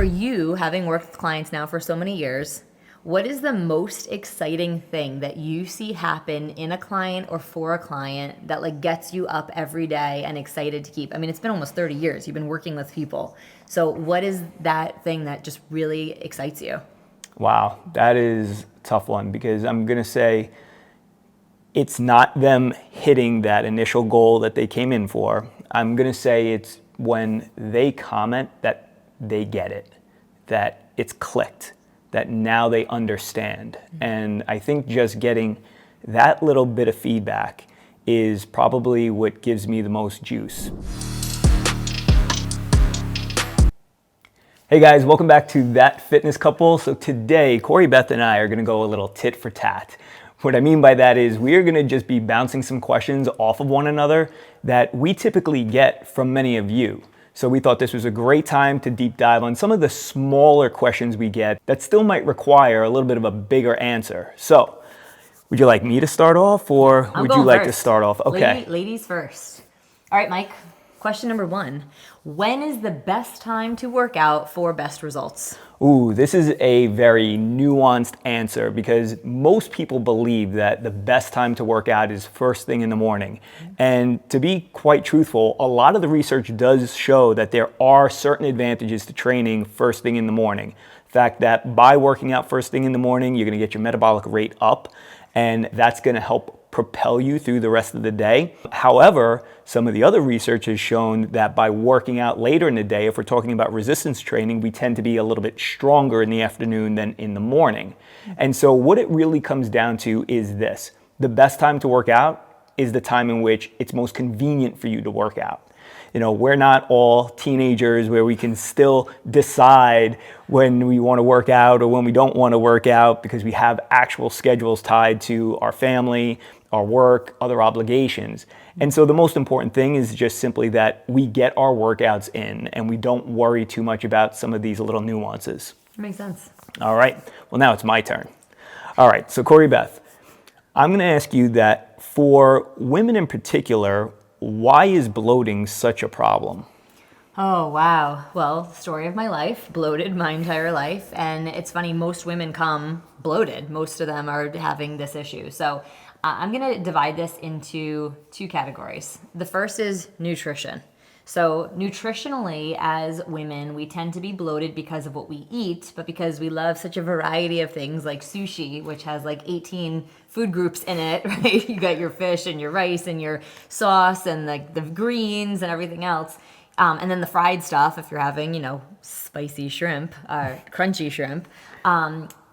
for you, having worked with clients now for so many years, what is the most exciting thing that you see happen in a client or for a client that like gets you up every day and excited to keep? I mean, it's been almost 30 years. You've been working with people. So what is that thing that just really excites you? Wow, that is a tough one because I'm going to say it's not them hitting that initial goal that they came in for. I'm going to say it's when they comment that they get it, that it's clicked, that now they understand. And I think just getting that little bit of feedback is probably what gives me the most juice. Hey guys, welcome back to That Fitness Couple. So today, Corrie-Beth and I are gonna go a little tit for tat. What I mean by that is we are gonna just be bouncing some questions off of one another that we typically get from many of you. So we thought this was a great time to deep dive on some of the smaller questions we get that still might require a little bit of a bigger answer. So, would you like me to start off or would you like to start off? Okay. Ladies first. All right, Mike. Question number 1. When is the best time to work out for best results? Ooh, this is a very nuanced answer because most people believe that the best time to work out is first thing in the morning. And to be quite truthful, a lot of the research does show that there are certain advantages to training first thing in the morning. The fact that by working out first thing in the morning, you're gonna get your metabolic rate up, and that's gonna help propel you through the rest of the day. However, some of the other research has shown that by working out later in the day, if we're talking about resistance training, we tend to be a little bit stronger in the afternoon than in the morning. And so what it really comes down to is this. The best time to work out is the time in which it's most convenient for you to work out. You know, we're not all teenagers where we can still decide when we want to work out or when we don't want to work out because we have actual schedules tied to our family, our work, other obligations. And so the most important thing is just simply that we get our workouts in and we don't worry too much about some of these little nuances. Makes sense. All right. Well, now it's my turn. All right. So Corrie-Beth, I'm going to ask you that for women in particular, why is bloating such a problem? Oh, wow. Well, story of my life, bloated my entire life. And it's funny, most women come bloated. Most of them are having this issue. So I'm going to divide this into 2 categories. The first is nutrition. So nutritionally, as women, we tend to be bloated because of what we eat, but because we love such a variety of things like sushi, which has like 18 food groups in it, right? You got your fish and your rice and your sauce and like the greens and everything else. And then the fried stuff, if you're having, you know, spicy shrimp, crunchy shrimp,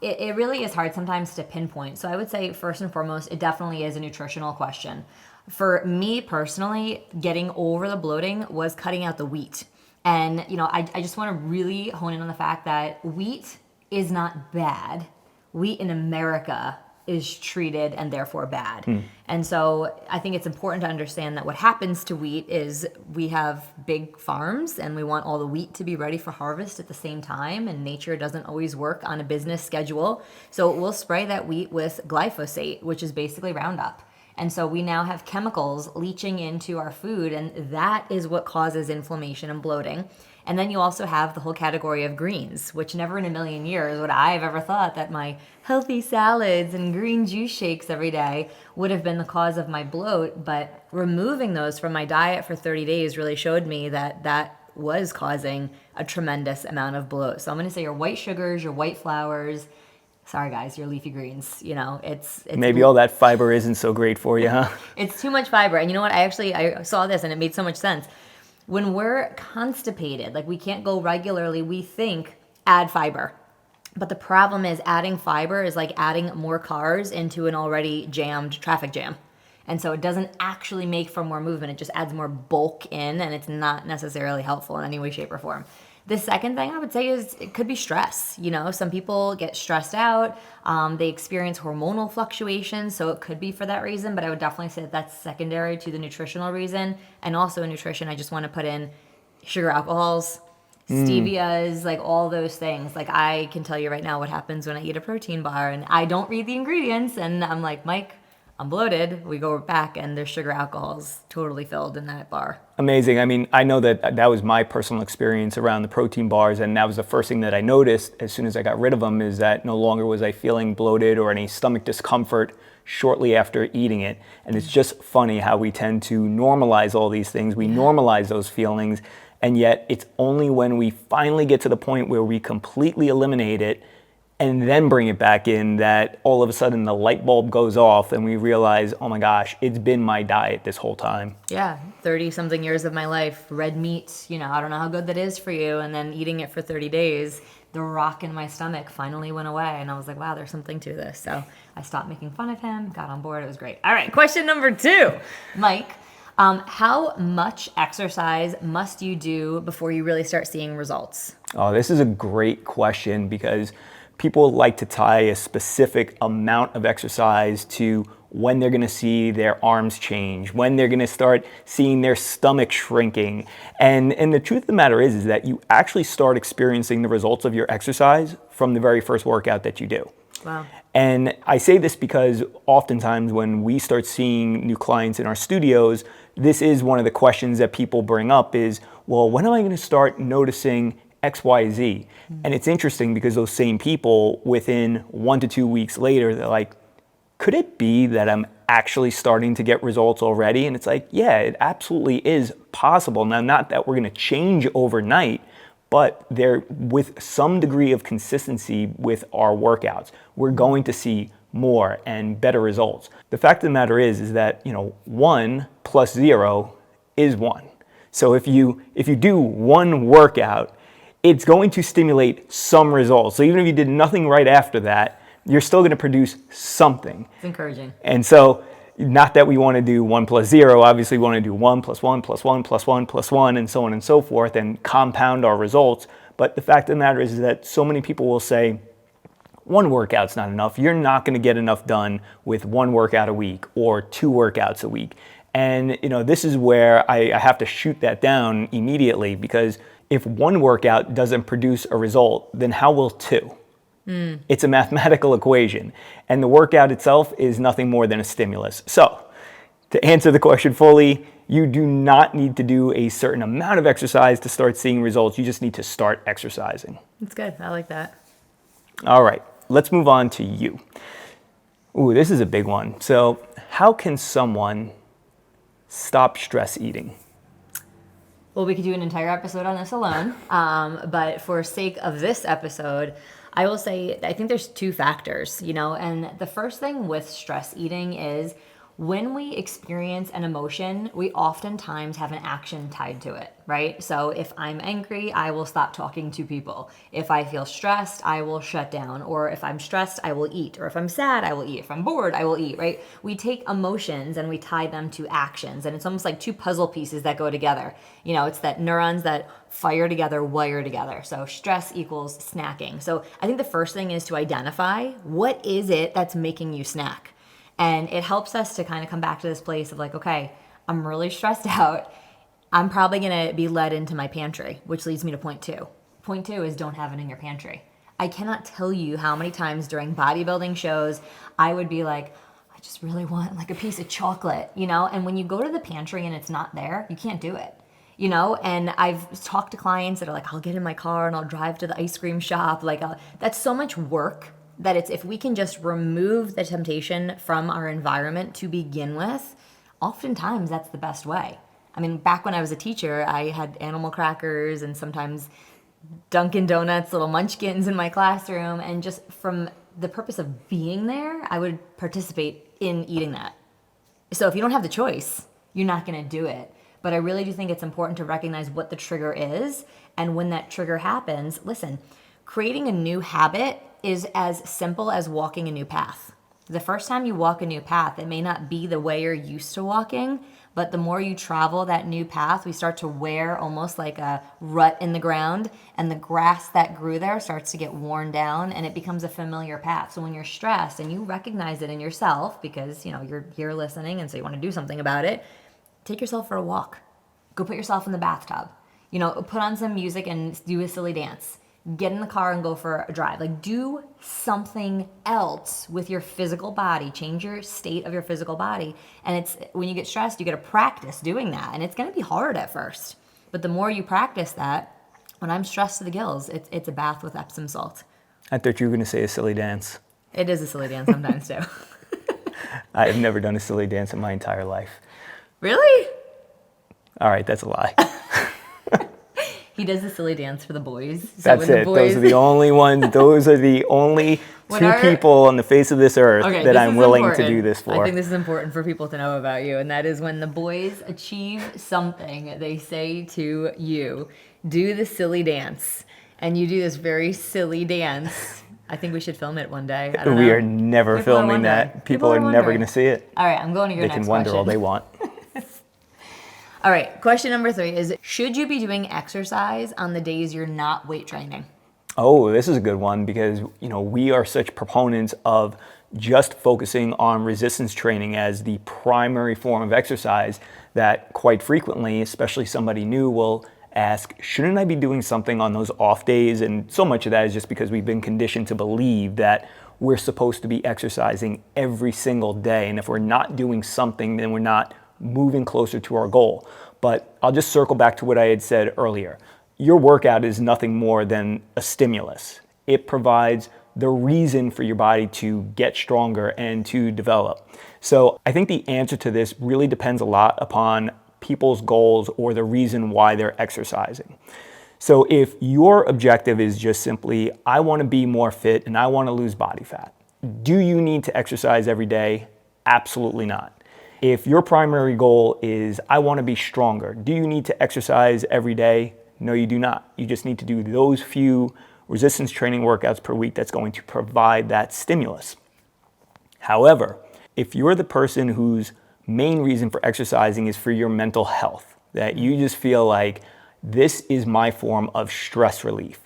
it really is hard sometimes to pinpoint. So I would say first and foremost, it definitely is a nutritional question. For me personally, getting over the bloating was cutting out the wheat. And, you know, I just want to really hone in on the fact that wheat is not bad. Wheat in America is treated and therefore bad. And so I think it's important to understand that what happens to wheat is we have big farms and we want all the wheat to be ready for harvest at the same time, and nature doesn't always work on a business schedule. So we'll spray that wheat with glyphosate, which is basically Roundup. And so we now have chemicals leaching into our food, and that is what causes inflammation and bloating. And then you also have the whole category of greens, which never in a million years would I have ever thought that my healthy salads and green juice shakes every day would have been the cause of my bloat. But removing those from my diet for 30 days really showed me that that was causing a tremendous amount of bloat. So I'm going to say your white sugars, your white flours, sorry guys, your leafy greens, you know, it's Maybe all that fiber isn't so great for you, huh? It's too much fiber. And you know what? I saw this and it made so much sense. When we're constipated, like we can't go regularly, we think add fiber. But the problem is adding fiber is like adding more cars into an already jammed traffic jam. And so it doesn't actually make for more movement. It just adds more bulk in, and it's not necessarily helpful in any way, shape, or form. The second thing I would say is it could be stress. You know, some people get stressed out. They experience hormonal fluctuations, so it could be for that reason. But I would definitely say that that's secondary to the nutritional reason. And also in nutrition, I just want to put in sugar alcohols, stevias, like all those things. Like I can tell you right now what happens when I eat a protein bar and I don't read the ingredients. And I'm like, Mike, I'm bloated. We go back and there's sugar alcohols totally filled in that bar. Amazing. I mean, I know that was my personal experience around the protein bars, and that was the first thing that I noticed as soon as I got rid of them, is that no longer was I feeling bloated or any stomach discomfort shortly after eating it. And it's just funny how we tend to normalize all these things. We normalize those feelings, and yet it's only when we finally get to the point where we completely eliminate it and then bring it back in that all of a sudden the light bulb goes off and we realize, oh my gosh, it's been my diet this whole time. Yeah, 30 something years of my life, red meat, I don't know how good that is for you. And then eating it for 30 days, the rock in my stomach finally went away. And I was like, wow, there's something to this. So I stopped making fun of him, got on board. It was great. All right, question number 2. Mike, how much exercise must you do before you really start seeing results? Oh, this is a great question, because people like to tie a specific amount of exercise to when they're going to see their arms change, when they're going to start seeing their stomach shrinking. And the truth of the matter is that you actually start experiencing the results of your exercise from the very first workout that you do. Wow. And I say this because oftentimes when we start seeing new clients in our studios, this is one of the questions that people bring up is, well, when am I going to start noticing XYZ? And it's interesting because those same people, within 1 to 2 weeks later, they're like, could it be that I'm actually starting to get results already? And it's like, yeah, it absolutely is possible. Now, not that we're going to change overnight, but there, with some degree of consistency with our workouts, we're going to see more and better results. The fact of the matter is that 1 plus 0 is 1. So if you do one workout, it's going to stimulate some results. So even if you did nothing right after that, you're still going to produce something. It's encouraging. And so, not that we want to do 1 plus 0, obviously we want to do 1 plus 1 plus 1 plus 1 plus 1 and so on and so forth and compound our results. But the fact of the matter is that so many people will say, 1 workout's not enough. You're not going to get enough done with 1 workout a week or 2 workouts a week. And this is where I have to shoot that down immediately, because if 1 workout doesn't produce a result, then how will 2? It's a mathematical equation, and the workout itself is nothing more than a stimulus. So, to answer the question fully, you do not need to do a certain amount of exercise to start seeing results. You just need to start exercising. That's good. I like that. All right, let's move on to you. Ooh, this is a big one. So, how can someone stop stress eating? Well, we could do an entire episode on this alone, but for sake of this episode, I will say I think there's 2 factors, and the first thing with stress eating is when we experience an emotion, we oftentimes have an action tied to it, right? So if I'm angry, I will stop talking to people. If I feel stressed, I will shut down. Or if I'm stressed, I will eat. Or if I'm sad, I will eat. If I'm bored, I will eat, right? We take emotions and we tie them to actions. And it's almost like 2 puzzle pieces that go together. It's that neurons that fire together, wire together. So stress equals snacking. So I think the first thing is to identify what is it that's making you snack. And it helps us to kind of come back to this place of like, okay, I'm really stressed out. I'm probably going to be led into my pantry, which leads me to point 2. Point 2 is don't have it in your pantry. I cannot tell you how many times during bodybuilding shows, I would be like, I just really want like a piece of chocolate, And when you go to the pantry and it's not there, you can't do it. And I've talked to clients that are like, I'll get in my car and I'll drive to the ice cream shop. Like, that's so much work that it's, if we can just remove the temptation from our environment to begin with, oftentimes that's the best way. I mean, back when I was a teacher, I had animal crackers and sometimes Dunkin' Donuts, little munchkins in my classroom. And just from the purpose of being there, I would participate in eating that. So if you don't have the choice, you're not going to do it. But I really do think it's important to recognize what the trigger is. And when that trigger happens, listen, creating a new habit is as simple as walking a new path. The first time you walk a new path, it may not be the way you're used to walking, but the more you travel that new path, we start to wear almost like a rut in the ground, and the grass that grew there starts to get worn down, and it becomes a familiar path. So when you're stressed and you recognize it in yourself, because you're here listening and so you want to do something about it, take yourself for a walk. Go put yourself in the bathtub. Put on some music and do a silly dance. get in the car and go for a drive. Like, do something else with your physical body. Change your state of your physical body. And it's when you get stressed, you got to practice doing that. And it's going to be hard at first. But the more you practice that, when I'm stressed to the gills, it's a bath with Epsom salt. I thought you were going to say a silly dance. It is a silly dance sometimes, too. I have never done a silly dance in my entire life. Really? All right, that's a lie. He does the silly dance for the boys. So That's it. Those are the only ones. Those are the only two people on the face of this earth that I'm willing to do this for. I think this is important for people to know about you, and that is when the boys achieve something, they say to you, do the silly dance. And you do this very silly dance. I think we should film it one day. I don't know. We are never filming that. People are never going to see it. All right, I'm going to your next question. They can wonder all they want. All right, question number 3 is, should you be doing exercise on the days you're not weight training? Oh, this is a good one because, we are such proponents of just focusing on resistance training as the primary form of exercise that quite frequently, especially somebody new, will ask, shouldn't I be doing something on those off days? And so much of that is just because we've been conditioned to believe that we're supposed to be exercising every single day. And if we're not doing something, then we're not moving closer to our goal. But I'll just circle back to what I had said earlier. Your workout is nothing more than a stimulus. It provides the reason for your body to get stronger and to develop. So I think the answer to this really depends a lot upon people's goals or the reason why they're exercising. So if your objective is just simply, I want to be more fit and I want to lose body fat, do you need to exercise every day? Absolutely not. If your primary goal is, I want to be stronger, do you need to exercise every day? No, you do not. You just need to do those few resistance training workouts per week that's going to provide that stimulus. However, if you're the person whose main reason for exercising is for your mental health, that you just feel like this is my form of stress relief,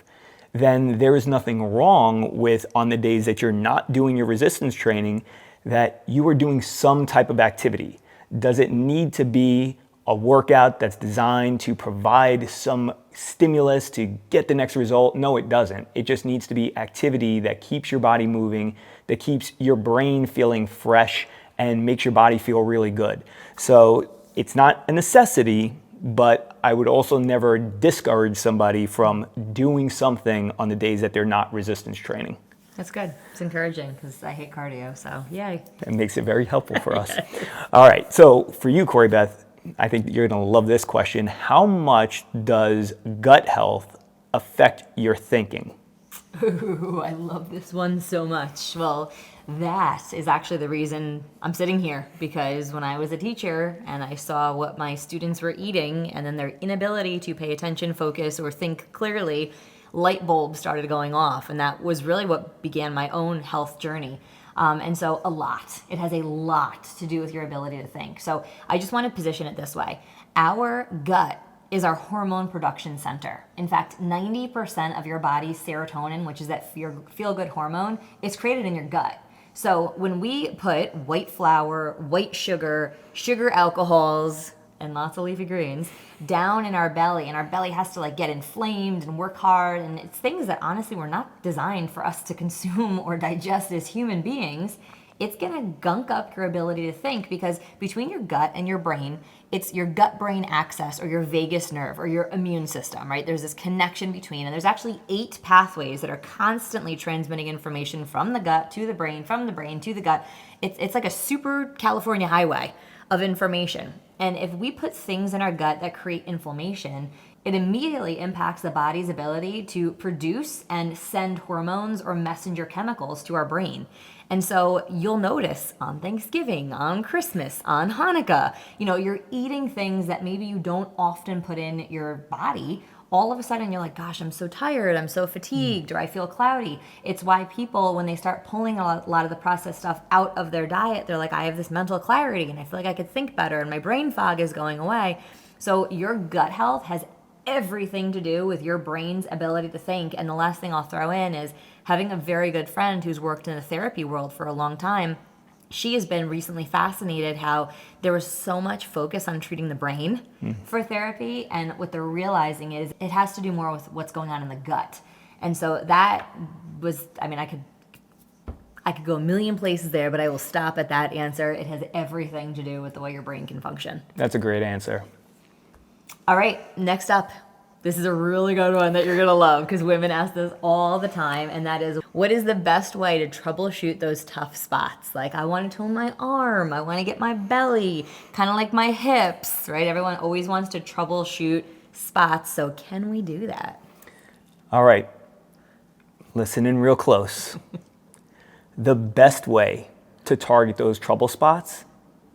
then there is nothing wrong with, on the days that you're not doing your resistance training, that you are doing some type of activity. Does it need to be a workout that's designed to provide some stimulus to get the next result? No, it doesn't. It just needs to be activity that keeps your body moving, that keeps your brain feeling fresh and makes your body feel really good. So it's not a necessity, but I would also never discourage somebody from doing something on the days that they're not resistance training. That's good. It's encouraging because I hate cardio, so yay. It makes it very helpful for us. All right, so for you, Corrie-Beth, I think you're going to love this question. How much does gut health affect your thinking? Ooh, I love this one so much. Well, that is actually the reason I'm sitting here, because when I was a teacher and I saw what my students were eating and then their inability to pay attention, focus, or think clearly, light bulbs started going off, and that was really what began my own health journey. And so it has a lot to do with your ability to think. So I just want to position it this way. Our gut is our hormone production center. In fact, 90% of your body's serotonin, which is that feel-good hormone, is created in your gut. So when we put white flour, white sugar, sugar alcohols, and lots of leafy greens down in our belly, and our belly has to get inflamed and work hard, and it's things that honestly were not designed for us to consume or digest as human beings. It's gonna gunk up your ability to think, because between your gut and your brain, it's your gut-brain axis or your vagus nerve or your immune system, right? There's this connection between, and there's actually 8 pathways that are constantly transmitting information from the gut to the brain, from the brain to the gut. It's like a super California highway of information. And if we put things in our gut that create inflammation, it immediately impacts the body's ability to produce and send hormones or messenger chemicals to our brain. And so you'll notice on Thanksgiving, on Christmas, on Hanukkah, you're eating things that maybe you don't often put in your body. All of a sudden you're like, gosh, I'm so tired, I'm so fatigued, or I feel cloudy. It's why people, when they start pulling a lot of the processed stuff out of their diet, they're like, I have this mental clarity and I feel like I could think better and my brain fog is going away. So your gut health has everything to do with your brain's ability to think. And the last thing I'll throw in is having a very good friend who's worked in the therapy world for a long time. She has been recently fascinated how there was so much focus on treating the brain for therapy, and what they're realizing is it has to do more with what's going on in the gut. And so that was, I mean, I could go a million places there, but I will stop at that answer. It has everything to do with the way your brain can function. That's a great answer. All right, next up. This is a really good one that you're going to love because women ask this all the time, and that is, what is the best way to troubleshoot those tough spots? Like, I want to tone my arm, I want to get my belly, kind of like my hips, right? Everyone always wants to troubleshoot spots, so can we do that? All right, listen in real close. The best way to target those trouble spots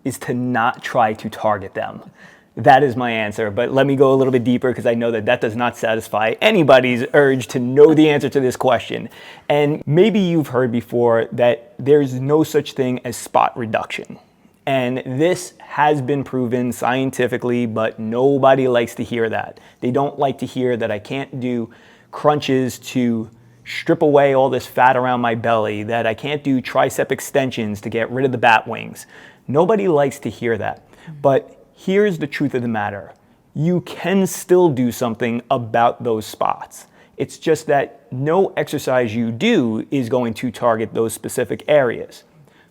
is to not try to target them. That is my answer, but let me go a little bit deeper because I know that does not satisfy anybody's urge to know the answer to this question. And maybe you've heard before that there's no such thing as spot reduction. And this has been proven scientifically, but nobody likes to hear that. They don't like to hear that I can't do crunches to strip away all this fat around my belly, that I can't do tricep extensions to get rid of the bat wings. Nobody likes to hear that. But here's the truth of the matter. You can still do something about those spots. It's just that no exercise you do is going to target those specific areas.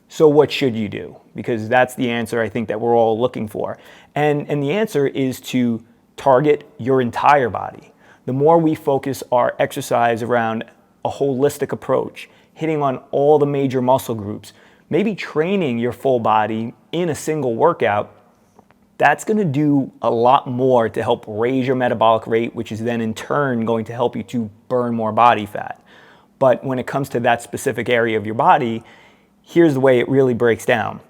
So what should you do? Because that's the answer I think that we're all looking for. And the answer is to target your entire body. The more we focus our exercise around a holistic approach, hitting on all the major muscle groups, maybe training your full body in a single workout, that's going to do a lot more to help raise your metabolic rate, which is then in turn going to help you to burn more body fat. But when it comes to that specific area of your body, here's the way it really breaks down.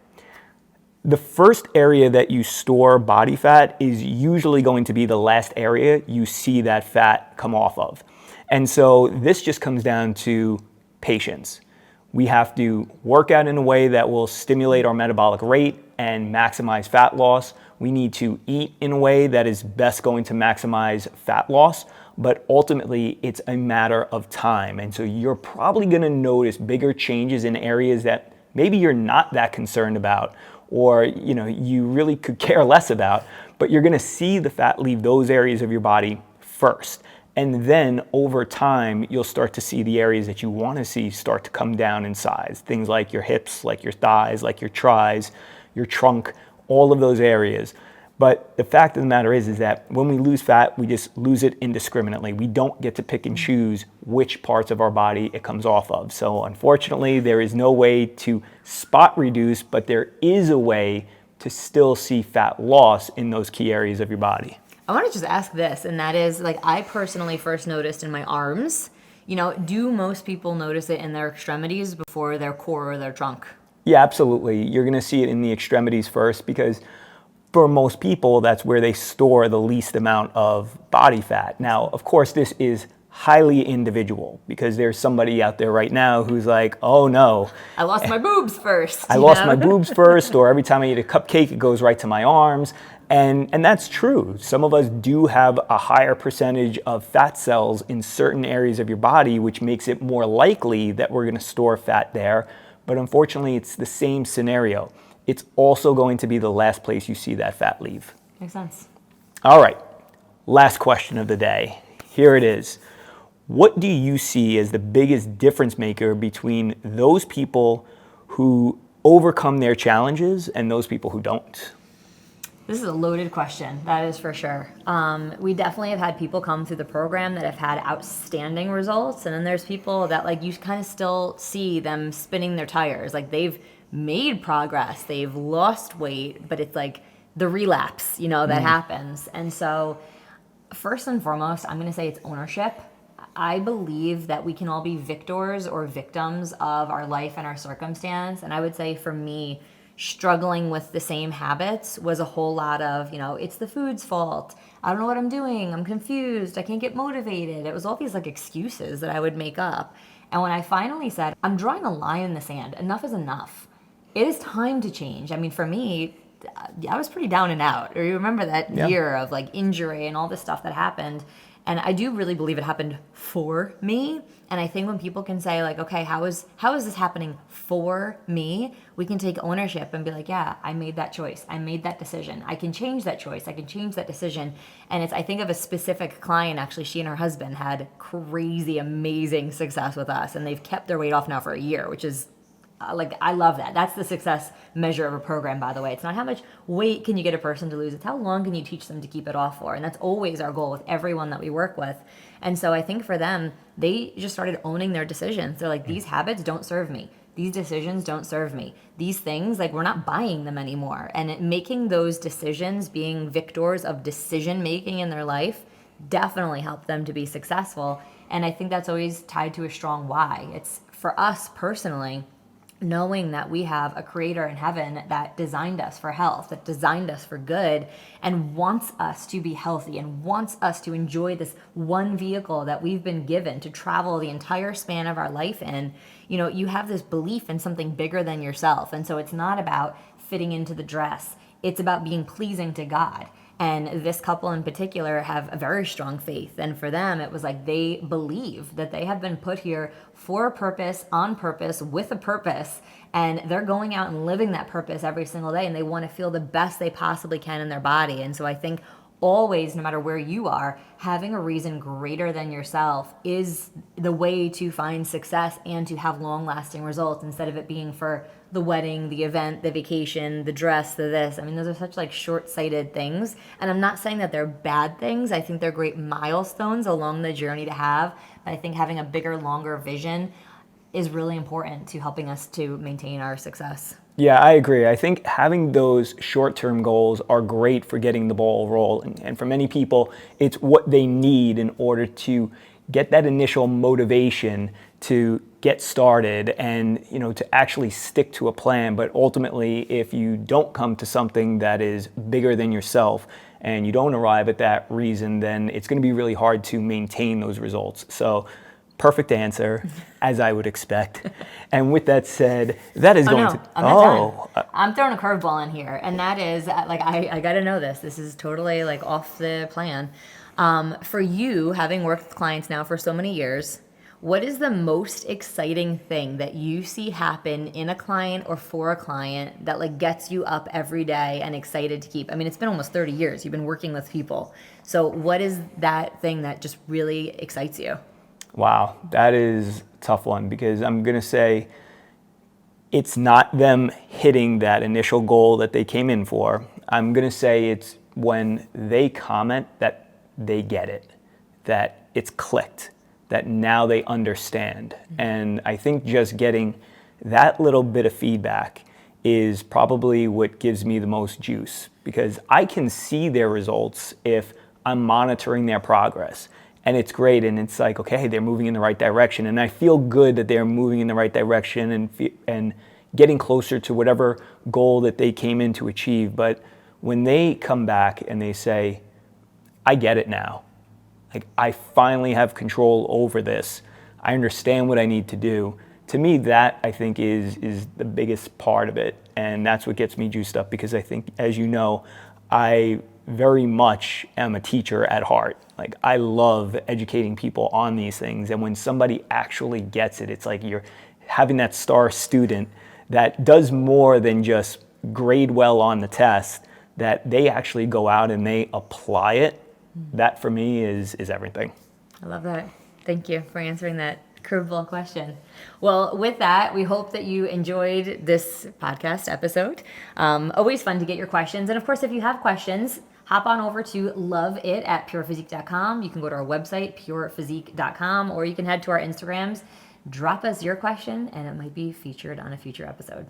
The first area that you store body fat is usually going to be the last area you see that fat come off of. And so this just comes down to patience. We have to work out in a way that will stimulate our metabolic rate and maximize fat loss. We need to eat in a way that is best going to maximize fat loss, but ultimately it's a matter of time. And so you're probably going to notice bigger changes in areas that maybe you're not that concerned about, or you really could care less about, but you're going to see the fat leave those areas of your body first. And then over time, you'll start to see the areas that you want to see start to come down in size. Things like your hips, like your thighs, like your tris, your trunk, all of those areas. But the fact of the matter is that when we lose fat, we just lose it indiscriminately. We don't get to pick and choose which parts of our body it comes off of. So unfortunately, there is no way to spot reduce, but there is a way to still see fat loss in those key areas of your body. I want to just ask this, and that is, like, I personally first noticed in my arms, do most people notice it in their extremities before their core or their trunk? Yeah, absolutely. You're going to see it in the extremities first because for most people, that's where they store the least amount of body fat. Now, of course, this is highly individual because there's somebody out there right now who's like, oh no. I lost my boobs first. I lost my boobs first, or every time I eat a cupcake, it goes right to my arms. And that's true. Some of us do have a higher percentage of fat cells in certain areas of your body, which makes it more likely that we're going to store fat there. But unfortunately, it's the same scenario. It's also going to be the last place you see that fat leave. Makes sense. All right, last question of the day. Here it is. What do you see as the biggest difference maker between those people who overcome their challenges and those people who don't? This is a loaded question, that is for sure. We definitely have had people come through the program that have had outstanding results, and then there's people that, like, you kind of still see them spinning their tires. Like, they've made progress, they've lost weight, but it's like the relapse, that happens. And so first and foremost, I'm going to say it's ownership. I believe that we can all be victors or victims of our life and our circumstance. And I would say for me, struggling with the same habits was a whole lot of, it's the food's fault. I don't know what I'm doing. I'm confused. I can't get motivated. It was all these excuses that I would make up. And when I finally said, I'm drawing a line in the sand, enough is enough. It is time to change. I mean, for me, I was pretty down and out. Or you remember that year of injury and all this stuff that happened. And I do really believe it happened for me. And I think when people can say like, okay, how is this happening for me? We can take ownership and be like, yeah, I made that choice. I made that decision. I can change that choice. I can change that decision. And I think of a specific client, actually, she and her husband had crazy, amazing success with us. And they've kept their weight off now for a year, which is I love that. That's the success measure of a program, by the way. It's not how much weight can you get a person to lose. It's how long can you teach them to keep it off for. And that's always our goal with everyone that we work with. And so I think for them, they just started owning their decisions. They're like, these habits don't serve me. These decisions don't serve me. These things, like, we're not buying them anymore. And making those decisions, being victors of decision making in their life, definitely helped them to be successful. And I think that's always tied to a strong why. It's for us personally, knowing that we have a creator in heaven that designed us for health, that designed us for good, and wants us to be healthy and wants us to enjoy this one vehicle that we've been given to travel the entire span of our life in. You have this belief in something bigger than yourself. And so it's not about fitting into the dress. It's about being pleasing to God. And this couple in particular have a very strong faith. And for them, it was like they believe that they have been put here for a purpose, on purpose, with a purpose. And they're going out and living that purpose every single day. And they want to feel the best they possibly can in their body. And so I think always, no matter where you are, having a reason greater than yourself is the way to find success and to have long-lasting results, instead of it being for the wedding, the event, the vacation, the dress, the this. I mean, those are such like short-sighted things. And I'm not saying that they're bad things. I think they're great milestones along the journey to have. But I think having a bigger, longer vision is really important to helping us to maintain our success. Yeah, I agree. I think having those short-term goals are great for getting the ball rolling. And for many people, it's what they need in order to get that initial motivation to get started and, to actually stick to a plan. But ultimately, if you don't come to something that is bigger than yourself and you don't arrive at that reason, then it's going to be really hard to maintain those results. So perfect answer, as I would expect. And with that said, that is going to... I'm throwing a curveball in here. And that is, I got to know this. This is totally, off the plan. For you, having worked with clients now for so many years, what is the most exciting thing that you see happen in a client or for a client that, gets you up every day and excited to keep? I mean, it's been almost 30 years. You've been working with people. So what is that thing that just really excites you? Wow, that is a tough one, because I'm going to say it's not them hitting that initial goal that they came in for. I'm going to say it's when they comment that they get it, that it's clicked, that now they understand. And I think just getting that little bit of feedback is probably what gives me the most juice, because I can see their results if I'm monitoring their progress. And it's great, and it's like, okay, they're moving in the right direction, and I feel good that they're moving in the right direction and getting closer to whatever goal that they came in to achieve. But when they come back and they say, I get it now, I finally have control over this, I understand what I need to do, to me that I think is the biggest part of it, and that's what gets me juiced up, because I think, as you know, I very much am a teacher at heart. I love educating people on these things, and when somebody actually gets it, it's like you're having that star student that does more than just grade well on the test, that they actually go out and they apply it. That for me is everything. I love that. Thank you for answering that curveball question. Well, with that, we hope that you enjoyed this podcast episode. Always fun to get your questions. And of course, if you have questions, hop on over to loveit@purephysique.com. You can go to our website, purephysique.com, or you can head to our Instagrams. Drop us your question, and it might be featured on a future episode.